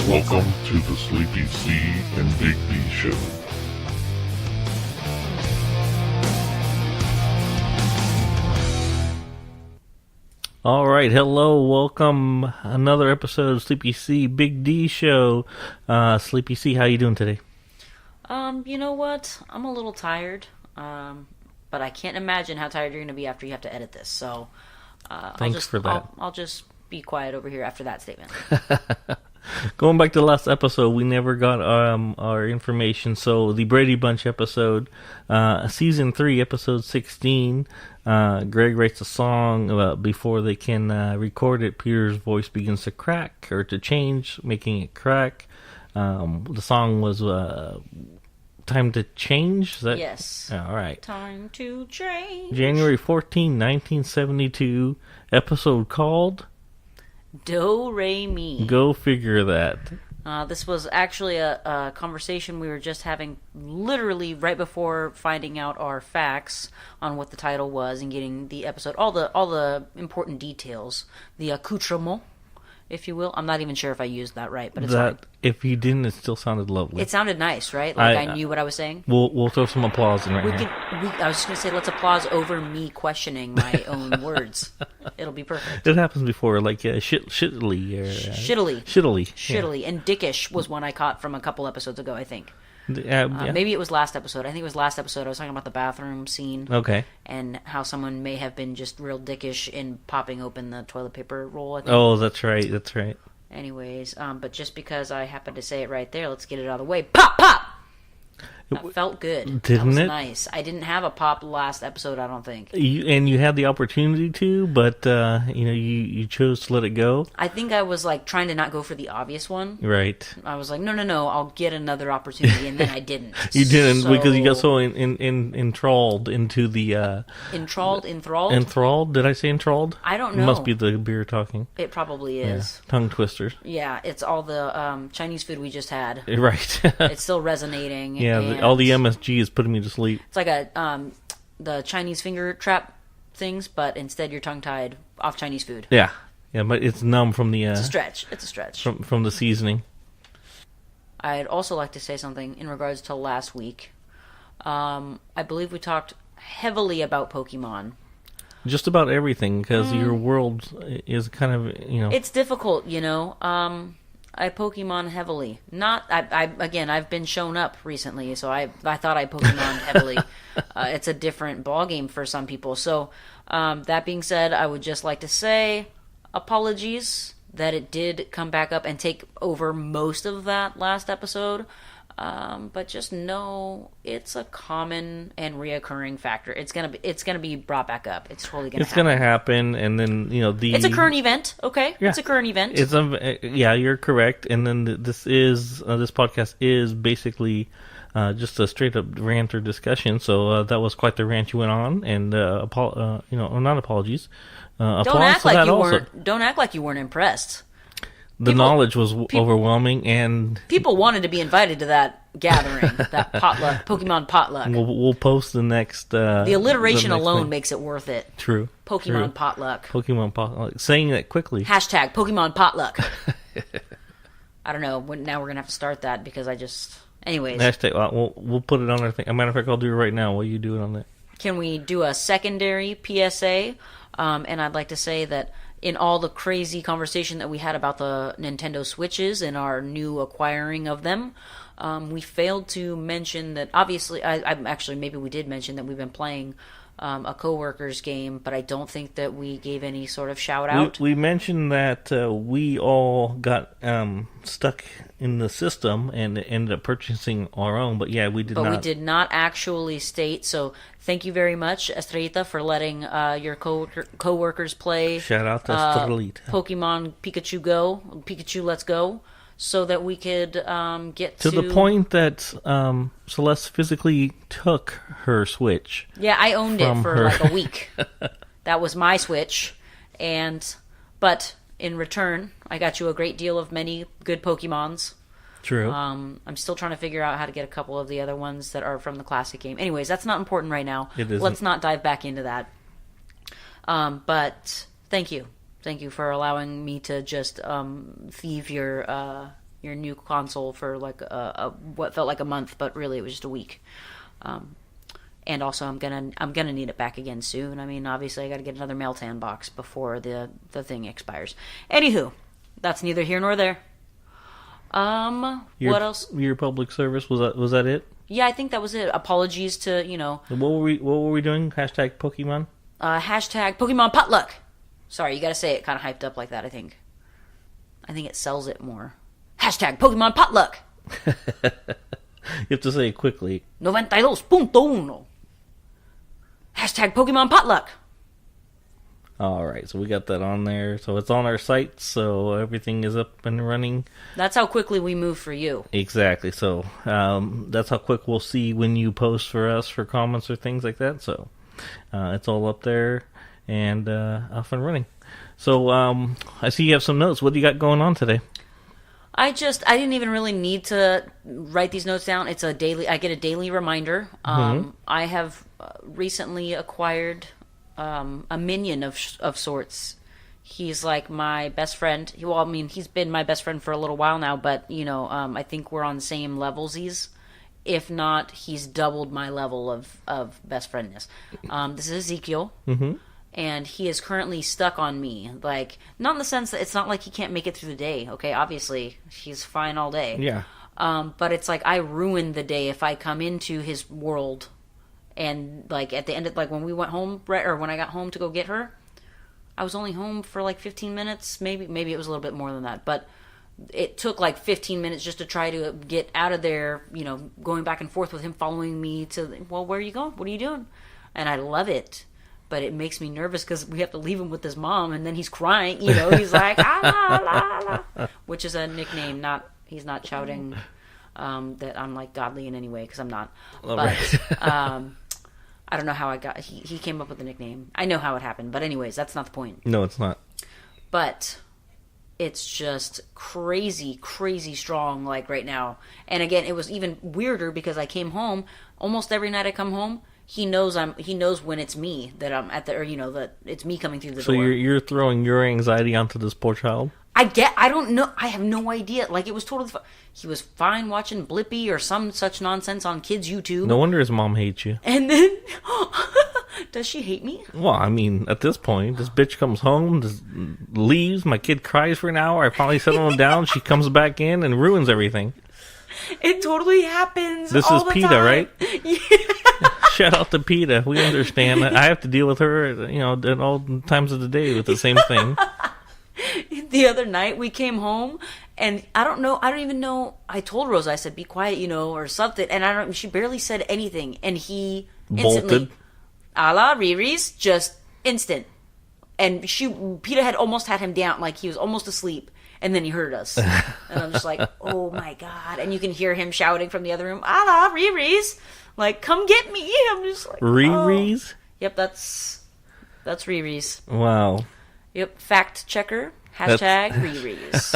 Welcome to the Sleepy C and Big D Show. All right, hello, welcome. Another episode of Sleepy C, Big D Show. Sleepy C, how you doing today? You know what? I'm a little tired, but I can't imagine how tired you're going to be after you have to edit this. So, Thanks for that. I'll just be quiet over here after that statement. Going back to the last episode, we never got our information. So the Brady Bunch episode, season 3, episode 16. Greg writes a song before they can record it. Peter's voice begins to crack or to change, making it crack. The song was Time to Change. Is that? Yes. All right. Time to change. January 14, 1972. Episode called Do, Re, Mi. Go Figure That. This was actually a conversation we were just having literally right before finding out our facts on what the title was and getting the episode, all the important details, the accoutrement, if you will. I'm not even sure if I used that right, but it's fine. If you didn't, it still sounded lovely. It sounded nice, right? Like I knew what I was saying. We'll throw some applause in right now. I was just going to say, let's applause over me questioning my own words. It'll be perfect. It happens before, like shittily. Shittily. And dickish was one I caught from a couple episodes ago, I think. Yeah. Maybe it was last episode. I think it was last episode. I was talking about the bathroom scene. Okay. And how someone may have been just real dickish in popping open the toilet paper roll, I think. Oh, that's right. Anyways, but just because I happened to say it right there, let's get it out of the way. Pop, pop! That felt good. Didn't that was it? Nice. I didn't have a pop last episode, I don't think. You had the opportunity to, but you chose to let it go. I think I was like trying to not go for the obvious one. Right. I was like, no, I'll get another opportunity, and then I didn't. You didn't because you got so enthralled into the. Enthralled? Enthralled? Did I say enthralled? I don't know. It must be the beer talking. It probably is. Yeah. Tongue twisters. Yeah, it's all the Chinese food we just had. Right. It's still resonating. Yeah, all the MSG is putting me to sleep. It's like the Chinese finger trap things, but instead you're tongue-tied off Chinese food. Yeah, but it's numb from the... It's a stretch. From the seasoning. I'd also like to say something in regards to last week. I believe we talked heavily about Pokemon. Just about everything, because your world is kind of, It's difficult, I Pokemon heavily. I've been shown up recently, so I thought I Pokemon heavily. It's a different ballgame for some people. So, that being said, I would just like to say apologies that it did come back up and take over most of that last episode. But just know it's a common and reoccurring factor. It's gonna be brought back up. It's totally gonna. It's gonna happen, and then It's a current event, okay? Yeah. It's a current event. It's you're correct. And then this podcast is basically just a straight up rant or discussion. So that was quite the rant you went on, and not apologies. Don't act like you weren't impressed. The knowledge was overwhelming, and people wanted to be invited to that gathering, that potluck, Pokemon potluck. We'll post the next. The alliteration alone makes it worth it. True. Pokemon potluck. Pokemon potluck. Saying that quickly. Hashtag Pokemon potluck. I don't know. Now we're gonna have to start that because anyways. Hashtag. We'll put it on our thing. As a matter of fact, I'll do it right now while you do it on that. Can we do a secondary PSA? And I'd like to say that in all the crazy conversation that we had about the Nintendo Switches and our new acquiring of them, we failed to mention that, obviously, maybe we did mention that we've been playing a coworker's game, but I don't think that we gave any sort of shout out. We mentioned that we all got stuck in the system and ended up purchasing our own, but yeah, we did not. But we did not actually state, so thank you very much, Estrellita, for letting your coworkers play. Shout out to Estrellita. Pokemon Pikachu Let's Go, so that we could get to... To the point that Celeste physically took her Switch. Yeah, I owned it for like a week. That was my Switch. But in return, I got you a great deal of many good Pokemons. True. I'm still trying to figure out how to get a couple of the other ones that are from the classic game. Anyways, that's not important right now. It isn't. Let's not dive back into that. But thank you. Thank you for allowing me to just thieve your your new console for like what felt like a month, but really it was just a week. And also I'm gonna need it back again soon. I mean, obviously I got to get another Meltan box before the thing expires. Anywho, that's neither here nor there. What else? Your public service, was that it? Yeah, I think that was it. Apologies to, What were we doing? Hashtag Pokemon? Hashtag Pokemon Potluck. Sorry, you gotta say it kind of hyped up like that, I think. I think it sells it more. Hashtag Pokemon Potluck. You have to say it quickly. 92.1. Hashtag Pokemon Potluck. Alright, so we got that on there. So it's on our site, so everything is up and running. That's how quickly we move for you. Exactly. So that's how quick we'll see when you post for us for comments or things like that. So it's all up there and off and running. So I see you have some notes. What do you got going on today? I didn't even really need to write these notes down. It's I get a daily reminder. I have recently acquired a minion of sorts. He's like my best friend. Well, I mean, he's been my best friend for a little while now, but I think we're on the same levelsies. If not, he's doubled my level of best friendness. This is Ezekiel, and he is currently stuck on me. Like, not in the sense that it's not like he can't make it through the day. Okay, obviously he's fine all day. Yeah. But it's like I ruin the day if I come into his world. And, like, at the end of, like, when we went home, or when I got home to go get her, I was only home for, like, 15 minutes. Maybe it was a little bit more than that. But it took, like, 15 minutes just to try to get out of there, going back and forth with him following me to, well, where are you going? What are you doing? And I love it. But it makes me nervous because we have to leave him with his mom, and then he's crying, He's like, ah, la, la, la. Which is a nickname, he's not shouting that I'm, like, godly in any way, because I'm not. But, I don't know how he came up with the nickname. I know how it happened, but anyways, that's not the point. No, it's not. But it's just crazy, crazy strong, like, right now. And again, it was even weirder because I came home, almost every night I come home, he knows when it's me that I'm at that it's me coming through the door. So you're throwing your anxiety onto this poor child? I don't know. I have no idea. Like, it was totally he was fine watching Blippi or some such nonsense on kids' YouTube. No wonder his mom hates you. And then, does she hate me? Well, I mean, at this point, this bitch comes home, just leaves, my kid cries for an hour, I finally settle him down, she comes back in and ruins everything. It totally happens. This all is the PETA, time. right? Yeah. Shout out to PETA. We understand that. I have to deal with her, at all times of the day with the same thing. The other night we came home and I don't even know. I told Rose, I said, be quiet, or something. And she barely said anything. And he instantly, bolted. A la Riri's, just instant. And PETA had almost had him down, like he was almost asleep. And then he heard us. And I'm just like, oh my God. And you can hear him shouting from the other room, a la Riri's. Like, come get me. I'm just like, Riri's? Oh. Yep, that's Riri's. Wow. Yep, fact checker. Hashtag Riri's.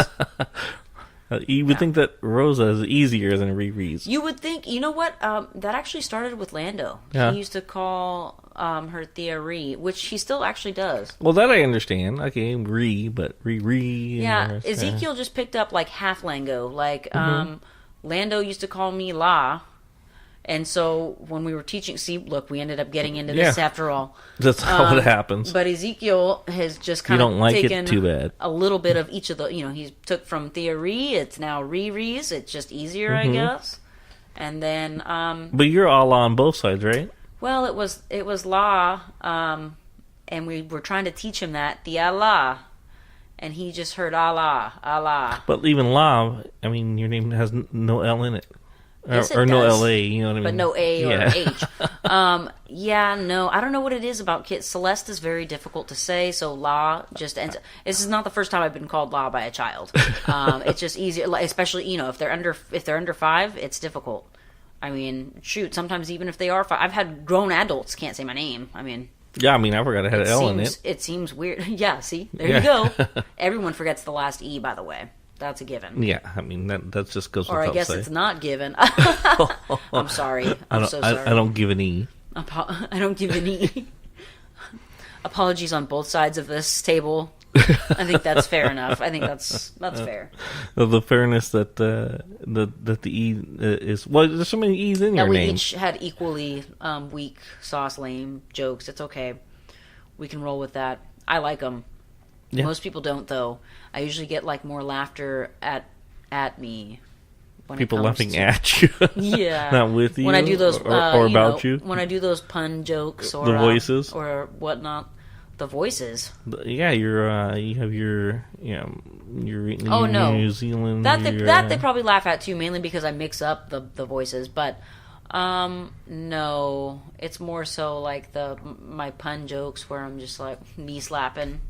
You would think that Rosa is easier than Riri's. You would think, you know what? That actually started with Lando. Yeah. He used to call her Thea Ree, which he still actually does. Well, that I understand. Okay, but Riri. Yeah, Ezekiel just picked up like half Lango. Like, Lando used to call me La. And so when we were teaching, look, we ended up getting into this after all. That's how it happens. But Ezekiel has just kind of taken too bad. A little bit of each of the, he took from Thea Ree, it's now Riri's, it's just easier, I guess. And then... but you're all on both sides, right? Well, it was La, and we were trying to teach him that, the Allah, and he just heard Allah, Allah. But even La, I mean, your name has no L in it. Yes, or it no does. LA, you know what I mean? But no A or H. No, I don't know what it is about kids. Celeste is very difficult to say, so La just ends. This is not the first time I've been called La by a child. It's just easier, especially if they're under 5, it's difficult. I mean, shoot, sometimes even if they are 5, I've had grown adults can't say my name. I mean. Yeah, I mean, I forgot I had an L in it. It seems weird. Yeah, see, there you go. Everyone forgets the last E, by the way. That's a given. Yeah, I mean, that just goes without saying. Or I guess it's not given. I'm sorry. I'm so sorry. I don't give an E. I don't give an E. Apologies on both sides of this table. I think that's fair enough. I think that's fair. The fairness that the E is. Well, there's so many E's in That your we name. each had equally weak, sauce, lame jokes. It's okay. We can roll with that. I like them. Yeah. Most people don't, though. I usually get like more laughter at me. When People it comes laughing to, at you. yeah, Not with you. when I do those or about you. When I do those pun jokes or The voices. or whatnot. The voices. Yeah, you have your your Oh, no. New Zealand. That your, they probably laugh at too, mainly because I mix up the voices. But no, it's more so like my pun jokes where I'm just like knee slapping,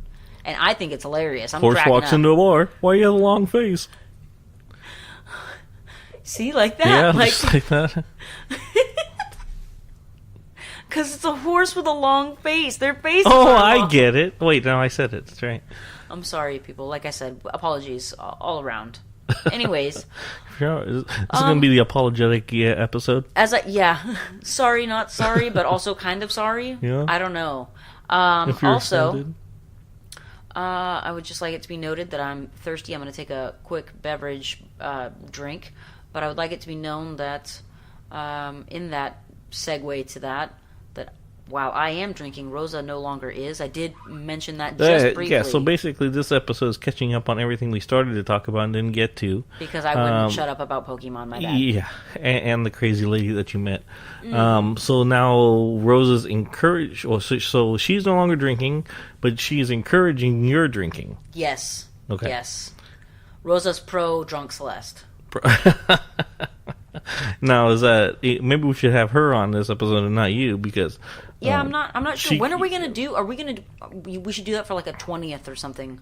and I think it's hilarious. I'm horse cracking walks up. into a bar. Why you have a long face? See, like that, Yeah, like just like that. because it's a horse with a long face. Their faces. Oh, are I long. get it. Wait, no, I said it. That's right. I'm sorry, people. Like I said, apologies all around. Anyways, Sure. This is going to be the apologetic episode. sorry, not sorry, but also kind of sorry. Yeah. I don't know. If you're Also, offended. I would just like it to be noted that I'm thirsty. I'm going to take a quick beverage drink, but I would like it to be known that in that segue to that while I am drinking, Rosa no longer is. I did mention that just briefly. Yeah, so basically this episode is catching up on everything we started to talk about and didn't get to. Because I wouldn't shut up about Pokemon, my bad. Yeah, and the crazy lady that you met. So now Rosa's encouraged, so she's no longer drinking, but she's encouraging your drinking. Yes. Okay. Yes. Rosa's pro drunk Celeste. Now, is that maybe we should have her on this episode and not you, because Yeah, I'm not sure. she- When are we gonna do? Are we gonna? We should do that for like a 20th or something.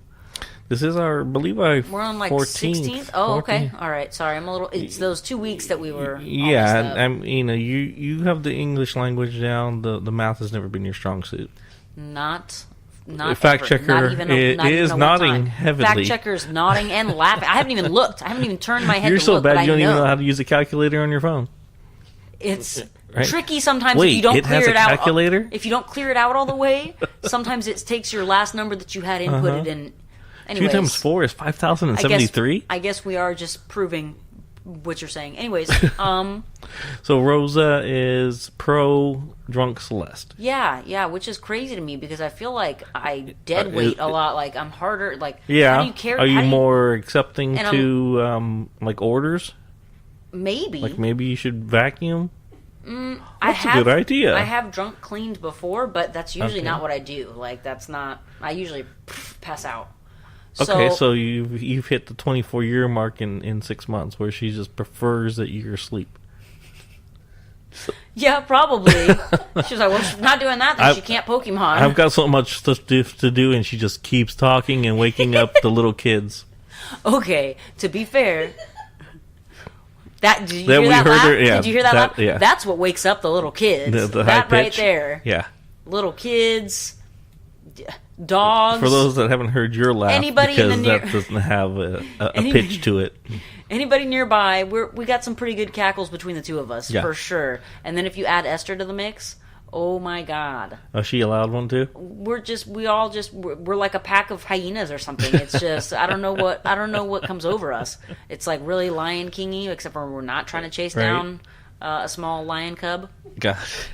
this is our, We're on like 14th. 16th. Oh, okay. 14th. All right. Sorry, I'm a little. It's those 2 weeks that we were. all messed Yeah, up. I'm. You have the English language down. The math has never been your strong suit. Not Fact ever. checker Not even is not even a one nodding time. heavily. Fact checker's nodding and laughing. I haven't even looked. I haven't even turned my head. You're to so look, bad but you don't I even know how to use a calculator on your phone. It's Right? tricky sometimes Wait, if you don't it clear has a it out. calculator? If you don't clear it out all the way, sometimes it takes your last number that you had inputted in. 2 Anyways, times 4 is 5,073. I guess we are just proving what you're saying. Anyways, So Rosa is pro drunk Celeste. yeah, which is crazy to me because I feel like I dead weight a lot. Like I'm harder. Like Yeah. how do you care? Are you how do more accepting And to like orders? maybe? Like maybe you should vacuum. That's a good idea. I have drunk cleaned before, but that's usually Okay. not what I do. Like that's not. I usually pass out. Okay, so you've hit the 24-year mark in 6 months, where she just prefers that you're asleep. yeah, probably. She's like, well, she's not doing that, then she can't Pokemon. I've got so much stuff to do, and she just keeps talking and waking up the little kids. Okay, to be fair, did you That hear we that heard laugh? her- yeah, Did you hear that that- laugh? yeah. That's what wakes up the little kids. The high that right pitch. there. Yeah. Little kids, dogs. For those that haven't heard your laugh, Anybody in the because near- that doesn't have a Anybody- pitch to it. Anybody nearby, we got some pretty good cackles between the two of us, Yeah. for sure. And then if you add Esther to the mix, oh my god. Oh, she allowed one too? We're like a pack of hyenas or something. It's just I don't know what comes over us. It's like really Lion King-y, except for we're not trying to chase Right. down a small lion cub. Gosh.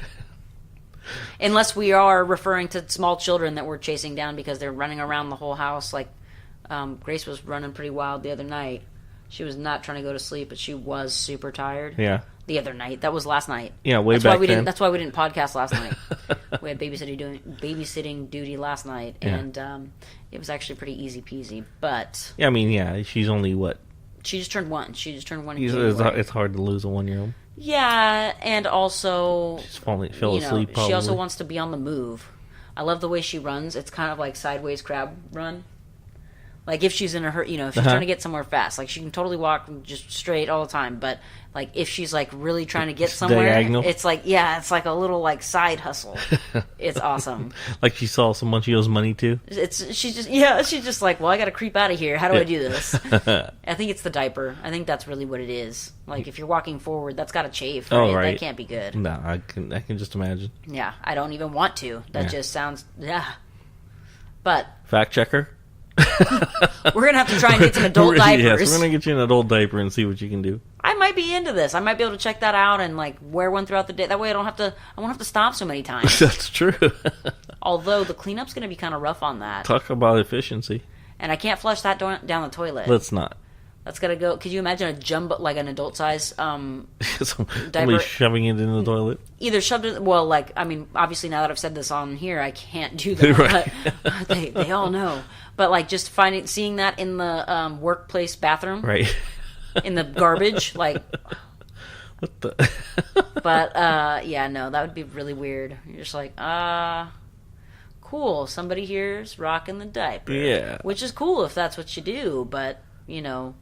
Unless we are referring to small children that we're chasing down because they're running around the whole house. Like Grace was running pretty wild the other night. She was not trying to go to sleep, but she was super tired. Yeah. The other night. That was last night. Yeah, way that's back why we then. Didn't, that's why we didn't podcast last night. We had babysitting duty last night, Yeah. and it was actually pretty easy peasy. But Yeah, I mean, yeah, she's only what? she just turned one. She just turned one in January. It's hard to lose a 1-year-old. Yeah, and also She's fell asleep probably. she also wants to be on the move. I love the way she runs. It's kind of like sideways crab run. Like if she's in a hurry, if she's trying to get somewhere fast, like she can totally walk just straight all the time. But like if she's like really trying to get somewhere, diagonal. it's like it's like a little like side hustle. It's awesome. Like she saw someone she owes money to. She's just like, well, I got to creep out of here. How do I do this? I think it's the diaper. I think that's really what it is. Like if you're walking forward, that's got to chafe. Right? Oh, right. That can't be good. No, I can just imagine. Yeah, I don't even want to. That Yeah. just sounds But Fact checker. We're gonna have to try and get some adult diapers. Yes, we're gonna get you an adult diaper and see what you can do. I might be into this. I might be able to check that out and like wear one throughout the day. That way, I won't have to stop so many times. That's true. Although the cleanup's gonna be kind of rough on that. Talk about efficiency. And I can't flush that down the toilet. Let's not. That's gotta go. Could you imagine a jumbo, like an adult size Somebody diaper? shoving it in the toilet. Either shoved it. Well, like I mean, obviously now that I've said this on here, I can't do that. Right. But they all know. But like just seeing that in the workplace bathroom, Right. in the garbage, like. What the? But yeah, no, that would be really weird. You're just like, cool. Somebody here's rocking the diaper. Yeah. Which is cool if that's what you do, but you know,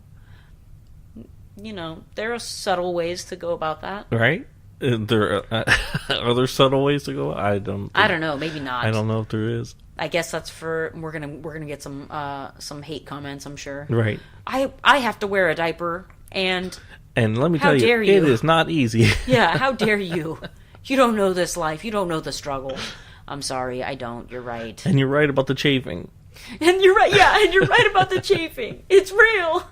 there are subtle ways to go about that. Right? There are there subtle ways to go? I don't know. Maybe not. I don't know if there is. I guess that's we're gonna get some hate comments. I'm sure. Right. I have to wear a diaper, and let me how tell you, dare you? it is not easy. Yeah. How dare you? You don't know this life. You don't know the struggle. I'm sorry. I don't. You're right. And you're right about the chafing. And you're right. Yeah. And you're right about the chafing. It's real.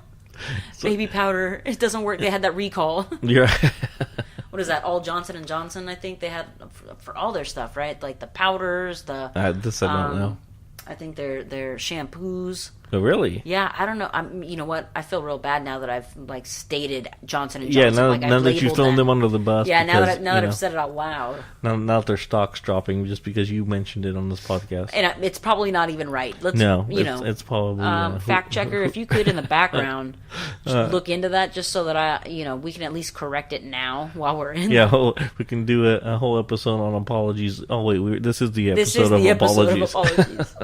Baby powder. It doesn't work. They had that recall. Yeah. What is that? All Johnson & Johnson, I think they had for all their stuff, right? Like the powders, the... This I don't know. I think their shampoos. Oh, really? Yeah, I don't know. You know what? I feel real bad now that I've like stated Johnson & Johnson. Yeah, now, like, now that you've thrown them under the bus. Yeah, because, now that I've said it out loud. Now that their stock's dropping just because you mentioned it on this podcast. And it's probably not even right. It's probably... fact checker, if you could in the background look into that just so that we can at least correct it now while we're in. Yeah, we can do a whole episode on apologies. Oh, wait, this is the episode of apologies.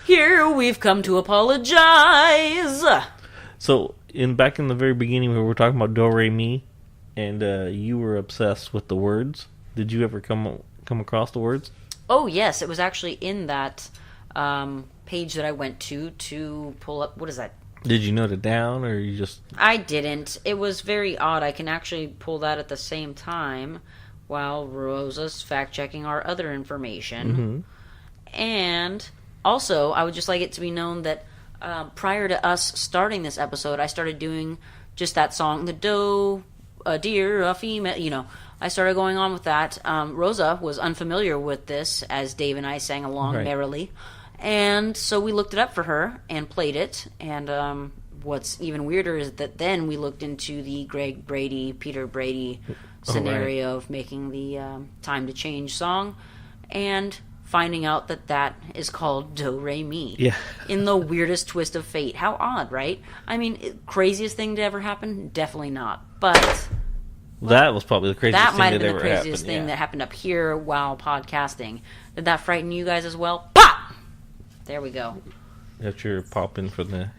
Here we've come to apologize. So, back in the very beginning, we were talking about Do Re Mi, and you were obsessed with the words. Did you ever come across the words? Oh yes, it was actually in that page that I went to pull up. What is that? Did you note it down, or you just? I didn't. It was very odd. I can actually pull that at the same time while Rosa's fact checking our other information, and. Also, I would just like it to be known that prior to us starting this episode, I started doing just that song, the do, a deer, a female, I started going on with that. Rosa was unfamiliar with this, as Dave and I sang along merrily. And so we looked it up for her and played it. And what's even weirder is that then we looked into the Greg Brady, Peter Brady scenario of making the Time to Change song. And... finding out that is called Do Re Mi. Yeah. In the weirdest twist of fate. How odd, right? I mean, craziest thing to ever happen? Definitely not. But... that was probably the craziest thing that ever happened. That might have been the craziest thing that happened up here while podcasting. Did that frighten you guys as well? Pop! There we go. That's your pop-in for the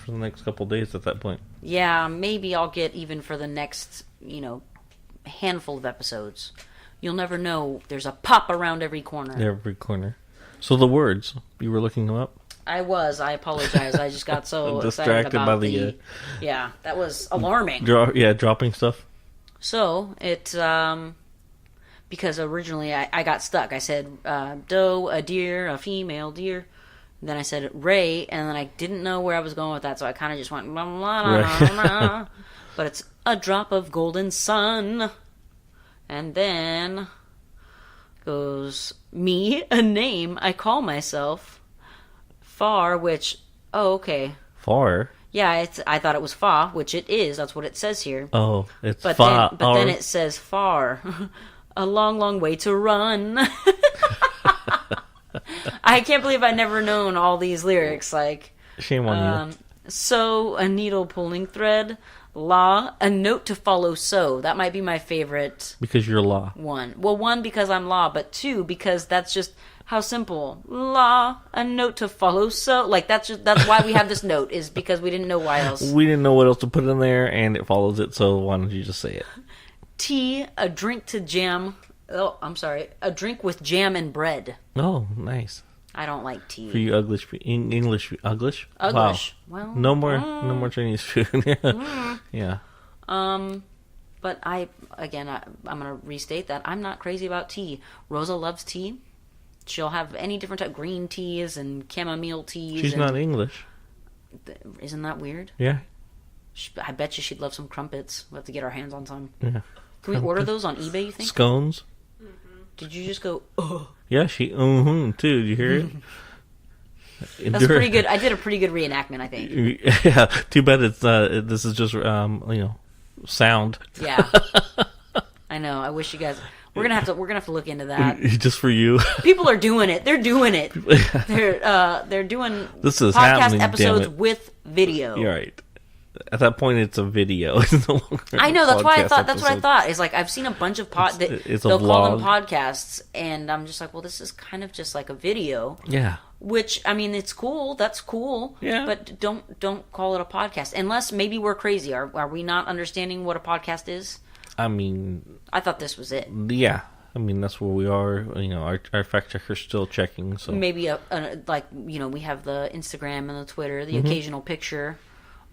next couple of days at that point. Yeah, maybe I'll get even for the next, handful of episodes. You'll never know. There's a pop around every corner. Every corner. So the words, you were looking them up? I I apologize. I just got so distracted excited about by the... yeah, that was alarming. Dropping stuff. So, it... because originally I got stuck. I said, doe, a deer, a female deer. And then I said Ray, and then I didn't know where I was going with that, so I kind of just went... blah, blah, blah, blah. But it's a drop of golden sun... And then goes me, a name I call myself, far, which, okay. Far? Yeah, I thought it was fa, which it is. That's what it says here. Oh, it's but fa. But then it says far. A long, long way to run. I can't believe I'd never known all these lyrics. Like, shame on you. So, a needle pulling thread. La, a note to follow so. That might be my favorite. Because you're La. One. Well, one, because I'm La, but two, because that's just how simple. La, a note to follow so. Like, that's why we have this note, is because we didn't know why else. We didn't know what else to put in there, and it follows it, so why don't you just say it? Tea, a drink to jam. Oh, I'm sorry. A drink with jam and bread. Oh, nice. I don't like tea. For you English? Uglish? Wow. Well, no more Chinese food. Yeah. But I'm going to restate that I'm not crazy about tea. Rosa loves tea. She'll have any different type, green teas and chamomile teas. She's not English. Isn't that weird? Yeah. I bet you she'd love some crumpets. We'll have to get our hands on some. Yeah. Can we order those on eBay, you think? Scones? Did you just go, oh? Yeah, she, too. Did you hear it? That's pretty good. I did a pretty good reenactment, I think. Yeah, too bad it's this is just sound. Yeah. I know. I wish you guys. We're gonna have to look into that. Just for you. People are doing it. They're doing it. They're doing this is podcast happening, episodes with video. You're right. At that point, it's a video. It's no longer I know. That's why I thought. That's what I episode. thought. It's like I've seen a bunch of they'll call them podcasts, and I'm just like, well, this is kind of just like a video. Yeah. Which, I mean, it's cool. That's cool. Yeah. But don't call it a podcast unless maybe we're crazy. Are we not understanding what a podcast is? I mean, I thought this was it. Yeah. I mean, that's where we are. Our fact checker's still checking. So maybe we have the Instagram and the Twitter, the occasional picture.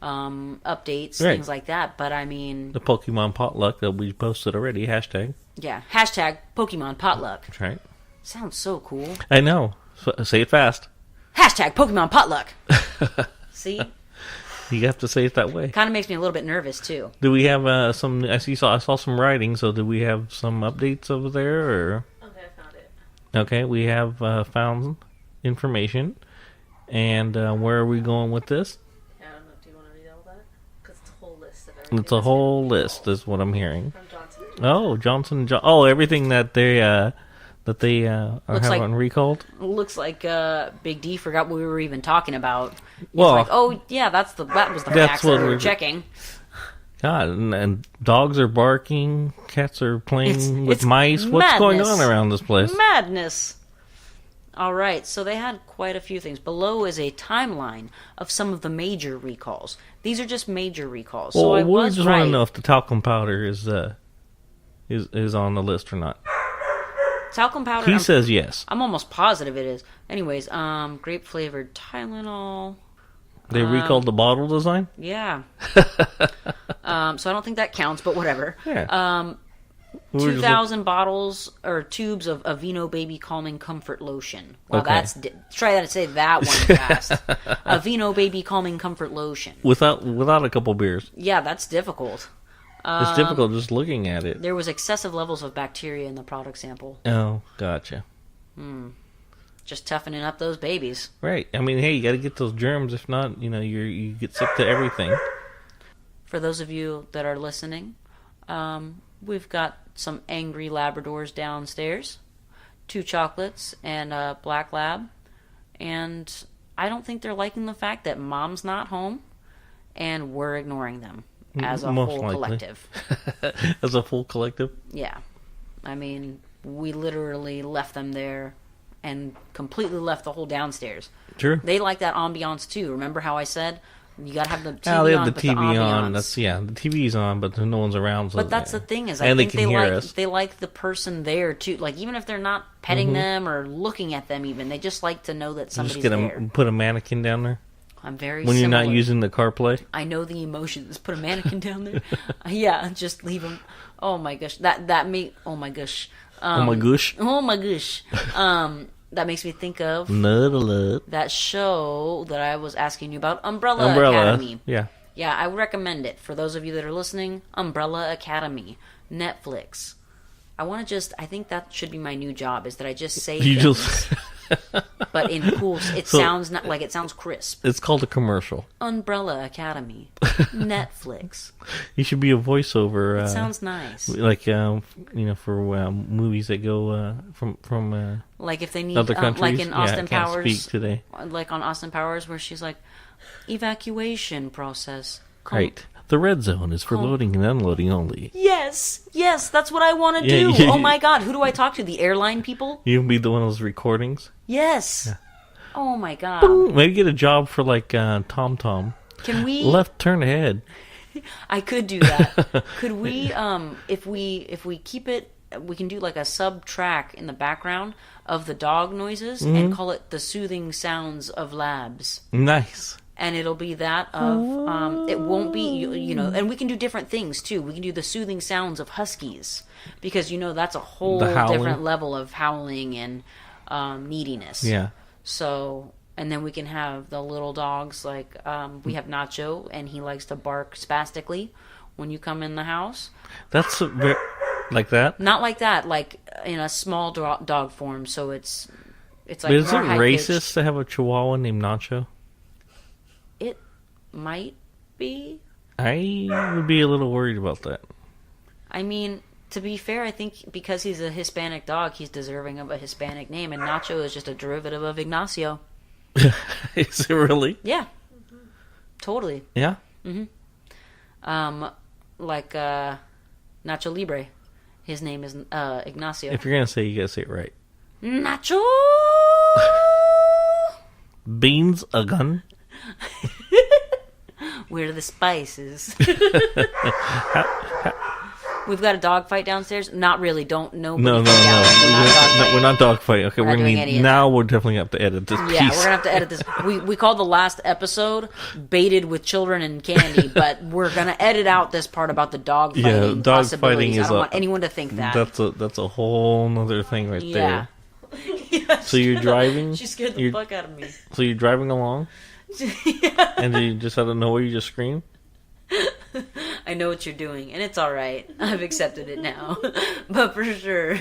Updates, things like that. But I mean, the Pokemon potluck that we posted already. Hashtag. Yeah. Hashtag Pokemon potluck. That's right. Sounds so cool. I know. Say it fast. Hashtag Pokemon potluck. See? You have to say it that way. Kind of makes me a little bit nervous too. Do we have some? I saw some writing. So do we have some updates over there? Or okay, I found it. Okay, we have found information. And where are we going with this? I don't know. Do you want to read all that? Because it's a whole list of everything. It's a whole list, is what I'm hearing. From Johnson. Oh, Johnson. Everything that they are having recalled. Looks like Big D forgot what we were even talking about. Well, like, oh yeah, that was the facts that we were checking. God, and dogs are barking, cats are playing with it's mice. madness. What's going on around this place? Madness. All right, so they had quite a few things. Below is a timeline of some of the major recalls. These are just major recalls. Well, so I we was just right. want to know if the talcum powder is on the list or not. Talcum powder. He says yes. I'm almost positive it is. Anyways, grape flavored Tylenol. They recalled the bottle design? Yeah. So I don't think that counts, but whatever. Yeah. 2,000 bottles or tubes of Aveeno Baby Calming Comfort Lotion. Well, Okay. try that and say that one fast. Aveeno Baby Calming Comfort Lotion. Without a couple beers. Yeah, that's difficult. It's difficult just looking at it. There was excessive levels of bacteria in the product sample. Oh, gotcha. Just toughening up those babies. Right. I mean, hey, you got to get those germs. If not, you get sick to everything. For those of you that are listening, we've got some angry Labradors downstairs, 2 chocolates, and a black lab. And I don't think they're liking the fact that mom's not home, and we're ignoring them as a Most whole likely. collective. As a full collective? Yeah. I mean, we literally left them there and completely left the whole downstairs. True. They like that ambiance too. Remember how I said you gotta have the TV They have on, the but TV the on. ambiance. The TV's on, but no one's around. So But that's the thing is, I and think they can hear like us. they like the person there too. Like even if they're not petting them or looking at them, even they just like to know that somebody's Just there. put a mannequin down there I'm very when similar. you're not using the CarPlay. I know the emotions. Put a mannequin down there. Yeah, just leave them. Oh my gosh, that me. Oh my gosh. Oh my gosh. Oh my gosh. That makes me think of Nut. that show that I was asking you about, Umbrella Academy. Yeah. Yeah, I would recommend it. For those of you that are listening, Umbrella Academy, Netflix. I think that should be my new job, is that I just say You things, just. but in cool, it sounds crisp. It's called a commercial. Umbrella Academy, Netflix. You should be a voiceover. It sounds nice. Like for movies that go from Like if they need, other countries. like in Austin I can't Powers, speak today. like on Austin Powers, where she's like, evacuation process. Right. The red zone is for loading and unloading only. Yes, that's what I want to do. Yeah. Oh my god, who do I talk to? The airline people? You can be the one of those recordings. Yes. Yeah. Oh my god. Maybe get a job for like TomTom. Can we? Left turn ahead. I could do that. Could we? If we keep it, we can do like a sub track in the background of the dog noises and call it the soothing sounds of labs. Nice. And it'll be that of, it won't be, and we can do different things too. We can do the soothing sounds of huskies, because that's a whole different level of howling, and neediness. Yeah. So, and then we can have the little dogs, like, we have Nacho, and he likes to bark spastically when you come in the house. That's like that? Not like that, like in a small dog form, so it's like But is it more high-pitched. racist to have a Chihuahua named Nacho? It might be. I would be a little worried about that. I mean, to be fair, I think because he's a Hispanic dog, he's deserving of a Hispanic name, and Nacho is just a derivative of Ignacio. Is it really? Yeah. Totally. Yeah. Like Nacho Libre. His name is Ignacio. If you're gonna say it, you gotta say it right. Nacho! Beans a gun. Where are the spices? We've got a dog fight downstairs. Not really. Don't No. We're not dogfighting. We're not dogfighting. Okay, We're not doing any of now we're definitely gonna have to edit this Yeah, piece. we're gonna have to edit this. We called the last episode "Baited with Children and Candy," but we're gonna edit out this part about the dog fighting. Yeah, dog possibilities. fighting is I don't want anyone to think that. That's a whole nother thing right Yeah. there. So you're driving. She scared the fuck out of me. So you're driving along, Yeah. and you just out of nowhere you just scream. I know what you're doing, and it's all right. I've accepted it now, but for sure.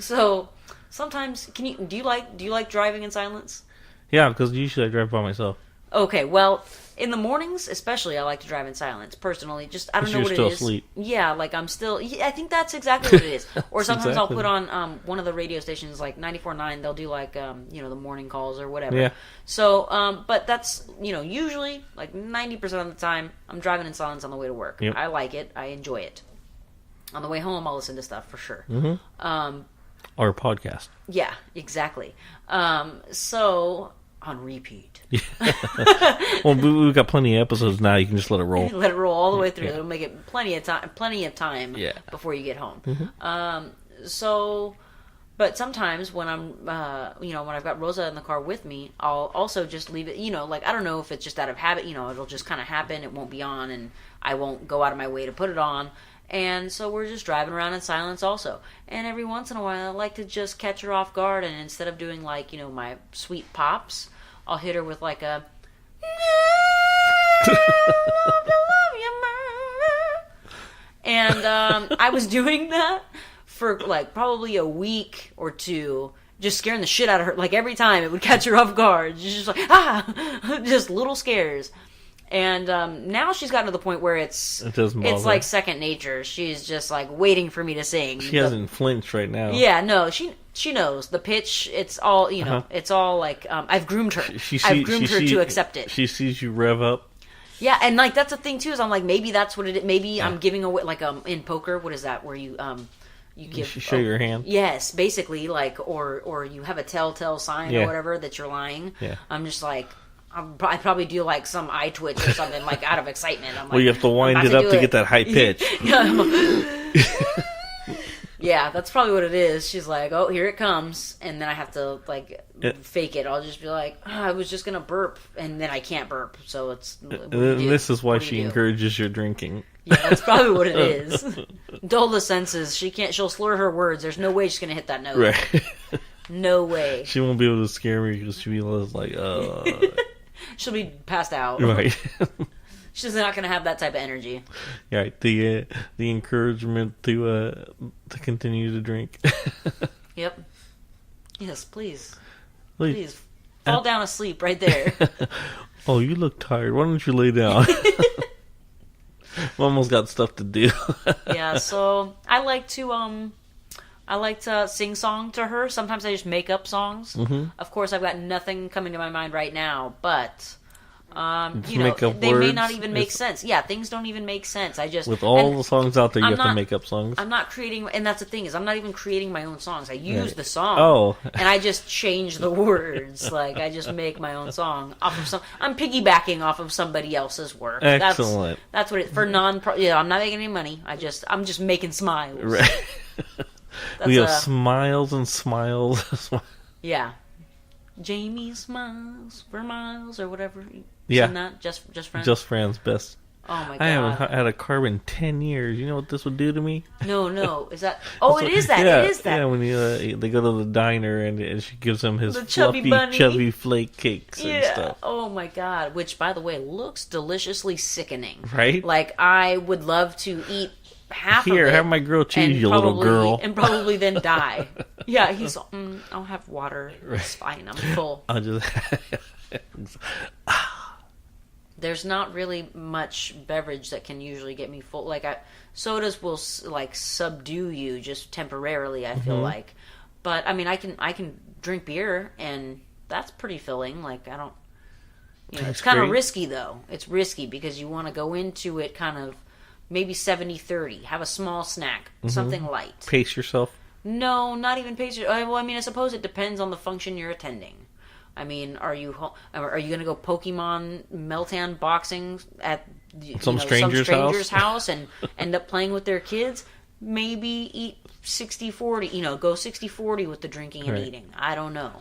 So sometimes, do you like driving in silence? Yeah, because usually I drive by myself. Okay, well, in the mornings, especially, I like to drive in silence. Personally, just I don't 'Cause know you're what still it is. asleep. Yeah, like I'm still. Yeah, I think that's exactly what it is. Or sometimes exactly. I'll put on one of the radio stations, like 94.9. They'll do like the morning calls or whatever. Yeah. So, but that's usually like 90% of the time I'm driving in silence on the way to work. Yep. I like it. I enjoy it. On the way home, I'll listen to stuff for sure. Or a podcast. Yeah, exactly. So on repeat. Well, we've got plenty of episodes now. You can just let it roll. Let it roll all the way through. Yeah. It'll make it plenty of time Yeah. before you get home. But sometimes when I'm, when I've got Rosa in the car with me, I'll also just leave it, like, I don't know if it's just out of habit, it'll just kind of happen. It won't be on, and I won't go out of my way to put it on. And so we're just driving around in silence also. And every once in a while, I like to just catch her off guard, and instead of doing, like, my sweet pops, I'll hit her with, like, a... And I was doing that for, like, probably a week or two, just scaring the shit out of her. Like, every time it would catch her off guard. She's just like, just little scares. And now she's gotten to the point where it's like second nature. She's just like waiting for me to sing. She hasn't flinched right now. Yeah, no, she knows the pitch. It's all It's all like I've groomed her. I've groomed her to accept it. She sees you rev up. Yeah, and like that's the thing too. Is I'm like maybe that's what it is. Maybe I'm giving away like in poker. What is that? Where you give show your hand. Yes, basically like or you have a telltale sign or whatever that you're lying. Yeah. I'm just like. I probably do like some eye twitch or something like out of excitement. I'm like, Well, you have to wind it up to get that high pitch. Yeah, that's probably what it is. She's like, "Oh, here it comes," and then I have to like fake it. I'll just be like, "I was just gonna burp," and then I can't burp. So it's. And this is why she encourages your drinking. Yeah, that's probably what it is. Dull the senses. She'll slur her words. There's no way she's gonna hit that note. Right. No way. She won't be able to scare me because she'll be like, She'll be passed out. Right. She's not going to have that type of energy. Right. The encouragement to continue to drink. Yep. Yes, please. Please. Fall down asleep right there. Oh, you look tired. Why don't you lay down? Mama's got stuff to do. Yeah, so I like to sing song to her. Sometimes I just make up songs. Mm-hmm. Of course, I've got nothing coming to my mind right now, but they may not even make sense. Yeah, things don't even make sense. With all the songs out there, you have to make up songs. I'm not creating, and that's the thing is, I'm not even creating my own songs. I use the song, and I just change the words. Like I just make my own song off of some. I'm piggybacking off of somebody else's work. Excellent. That's what it for non. I'm not making any money. I'm just making smiles. Right. We have smiles and smiles. Yeah. Jamie smiles for miles or whatever. Yeah. Sing that? Just friends. Just friends, best. Oh my god. I haven't had a carb in 10 years. You know what this would do to me? No. Is that? Oh, it is that. Yeah, It is that. Yeah, when they go to the diner and she gives him his The chubby fluffy, bunny. chubby flake cakes and stuff. Oh my god. Which, by the way, looks deliciously sickening. Right? Like, I would love to eat half Here, of it. have my grilled cheese, and you little probably- girl. And probably then die. Yeah, he's, I'll have water. It's fine. I'm full. I'll just... There's not really much beverage that can usually get me full. Like, sodas will like subdue you just temporarily. I feel like, but I mean, I can drink beer and that's pretty filling. Like, I don't, it's kind of risky though. It's risky because you want to go into it kind of maybe 70-30. Have a small snack, something light. Pace yourself. No, not even pace. Well, I mean, I suppose it depends on the function you're attending. I mean, are you going to go Pokemon Meltan boxing at some stranger's house and end up playing with their kids? Maybe eat 60-40, go 60-40 with the drinking and eating. I don't know.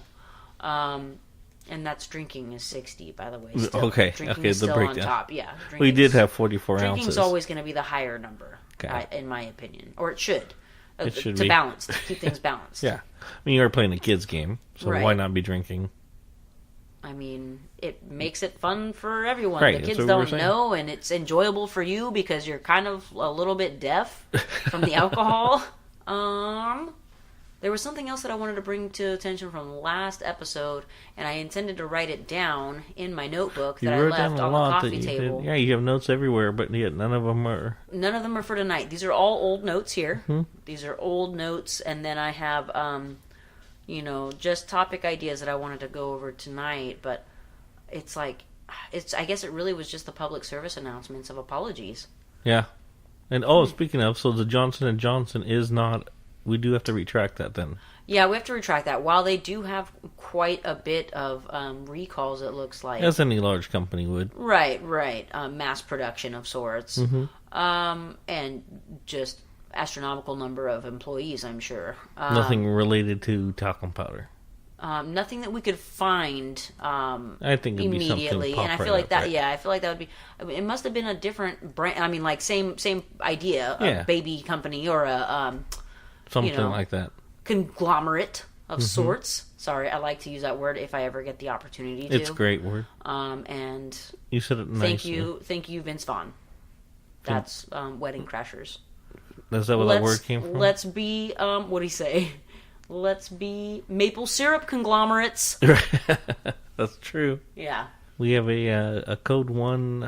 And that's drinking is 60, by the way. Still. Okay, drinking is the still breakdown. on top. Yeah, We did have 44 drinking's ounces. always going to be the higher number, in my opinion, or it should. It should to be. balance, to keep things balanced. Yeah. I mean, you are playing a kid's game, so Right. why not be drinking? I mean, it makes it fun for everyone. Right, The that's kids what we were don't saying. know, and it's enjoyable for you because you're kind of a little bit deaf from the alcohol. There was something else that I wanted to bring to attention from the last episode, and I intended to write it down in my notebook that I wrote left down a on the lot coffee that you table. did. Yeah, you have notes everywhere, but yet none of them are... None of them are for tonight. These are all old notes here. These are old notes, and then I have, just topic ideas that I wanted to go over tonight, but it's like, I guess it really was just the public service announcements of apologies. Yeah. And, speaking of, so the Johnson & Johnson is not... We do have to retract that then. Yeah, we have to retract that. While they do have quite a bit of recalls, it looks like. As any large company would. Right. Mass production of sorts. And just astronomical number of employees, I'm sure. Nothing related to talcum powder. Nothing that we could find I think it'd be immediately, something and I pop feel right like up, that. right? Yeah, I feel like that would be. I mean, it must have been a different brand. I mean, like same idea, Yeah. a baby company or a Something like that. conglomerate of sorts. Sorry, I like to use that word if I ever get the opportunity to. It's a great word. And You said it nicely. thank you, Vince Vaughn. That's Wedding Crashers. Is that where that word came from? Let's be what do you say? Let's be maple syrup conglomerates. That's true. Yeah. We have a code 1,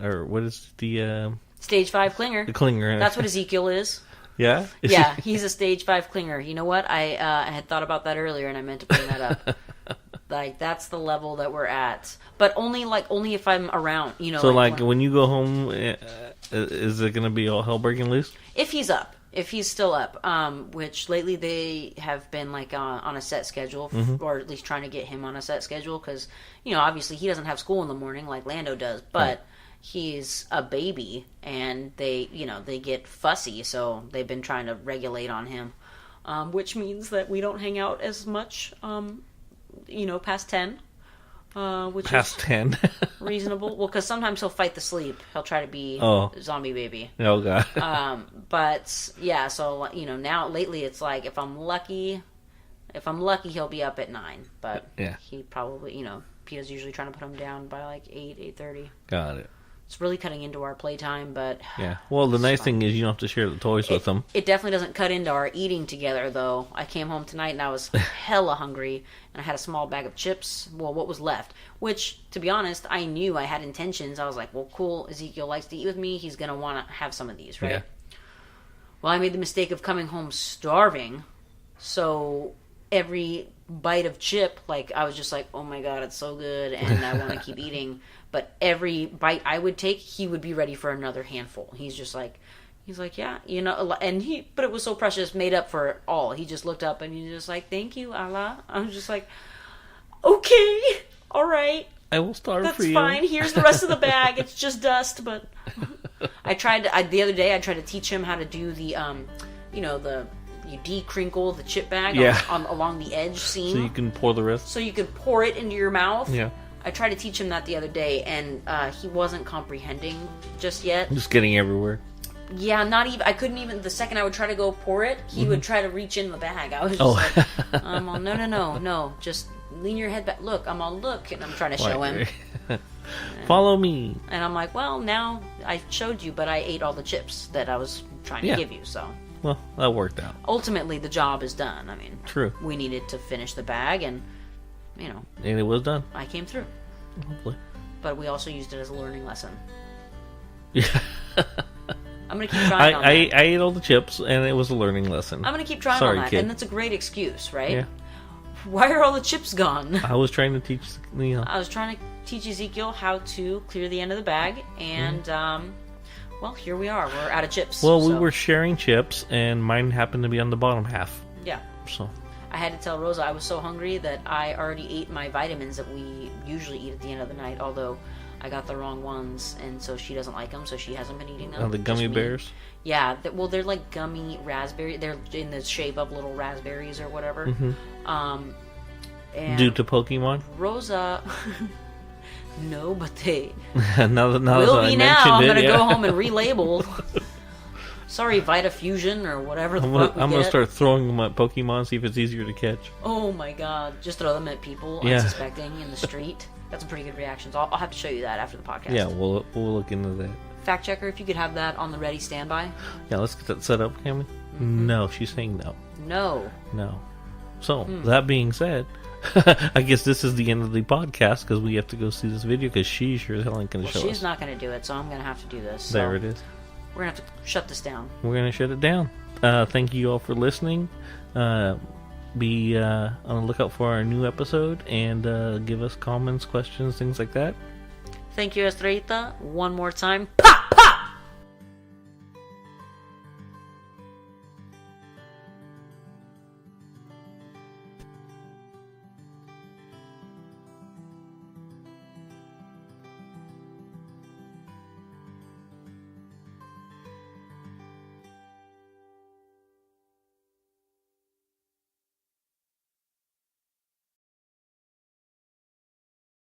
or what is the Stage 5 clinger. clinger? That's what Ezekiel is. Yeah? Yeah, he's a stage 5 clinger. You know what? I had thought about that earlier, and I meant to bring that up. Like, that's the level that we're at. But only if I'm around, So, when you go home, is it going to be all hell breaking loose? if he's up. If he's still up, which lately they have been on a set schedule, or at least trying to get him on a set schedule, because obviously he doesn't have school in the morning like Lando does, but he's a baby and they get fussy, so they've been trying to regulate on him, which means that we don't hang out as much, past 10. Which Past is 10. reasonable. Well, because sometimes he'll fight the sleep. He'll try to be zombie baby. Oh, God. But yeah, so now lately it's like if I'm lucky, he'll be up at 9. But Yeah. he probably Peter's usually trying to put him down by like 8:30. Got it. It's really cutting into our playtime, but Yeah. Well, the nice thing is you don't have to share the toys with them. it definitely doesn't cut into our eating together, though. I came home tonight and I was hella hungry, and I had a small bag of chips. Well, what was left? Which, to be honest, I knew I had intentions. I was like, well, cool, Ezekiel likes to eat with me. He's going to want to have some of these, right? Yeah. Well, I made the mistake of coming home starving, so every bite of chip, I was just like, oh my God, it's so good, and I want to keep eating. But every bite I would take, he would be ready for another handful. He's like, yeah, and but it was so precious, made up for it all. He just looked up and he's just like, thank you, Allah. I was just like, okay, all right. I will starve That's for you. fine. Here's the rest of the bag. It's just dust, but the other day I tried to teach him how to do the, you decrinkle the chip bag Yeah. along the edge seam. So you can pour the rest. So you could pour it into your mouth. Yeah. I tried to teach him that the other day, and he wasn't comprehending just yet. Just getting everywhere. Yeah, not even. I couldn't even. The second I would try to go pour it, he would try to reach in the bag. I was just like, no, just lean your head back. Look, I'm all look, and I'm trying to show him. Follow me. And I'm like, well, now I showed you, but I ate all the chips that I was trying to give you. So, well, that worked out. Ultimately, the job is done. I mean, true. We needed to finish the bag, and and it was done. I came through. Hopefully, but we also used it as a learning lesson. Yeah. I'm gonna keep trying on that. I ate all the chips, and it was a learning lesson. I'm gonna keep trying on that, kid. and that's a great excuse, right? Yeah. Why are all the chips gone? I was trying to teach, I was trying to teach Ezekiel how to clear the end of the bag, and well, here we are. We're out of chips. Well, we were sharing chips, and mine happened to be on the bottom half. Yeah. So I had to tell Rosa I was so hungry that I already ate my vitamins that we usually eat at the end of the night, although I got the wrong ones, and so she doesn't like them, so she hasn't been eating them. The gummy bears? Yeah, well, they're like gummy raspberry. They're in the shape of little raspberries or whatever. And due to Pokemon? Rosa... no, but they now will be now. I'm going to yeah. go home and relabel. Sorry, Vita Fusion or whatever the fuck I'm going to start throwing them at Pokemon, see if it's easier to catch. Oh my god. Just throw them at people unsuspecting in the street. That's a pretty good reaction. So I'll have to show you that after the podcast. Yeah, we'll look into that. Fact checker, if you could have that on the ready standby. Yeah, let's get that set up, can we? No, she's saying no. No. So, that being said, I guess this is the end of the podcast because we have to go see this video because she sure as hell ain't going to show us. She's not going to do it, so I'm going to have to do this. So there it is. We're going to have to shut this down. We're going to shut it down. Thank you all for listening. Be on the lookout for our new episode and give us comments, questions, things like that. Thank you, Estrellita. One more time. Pop!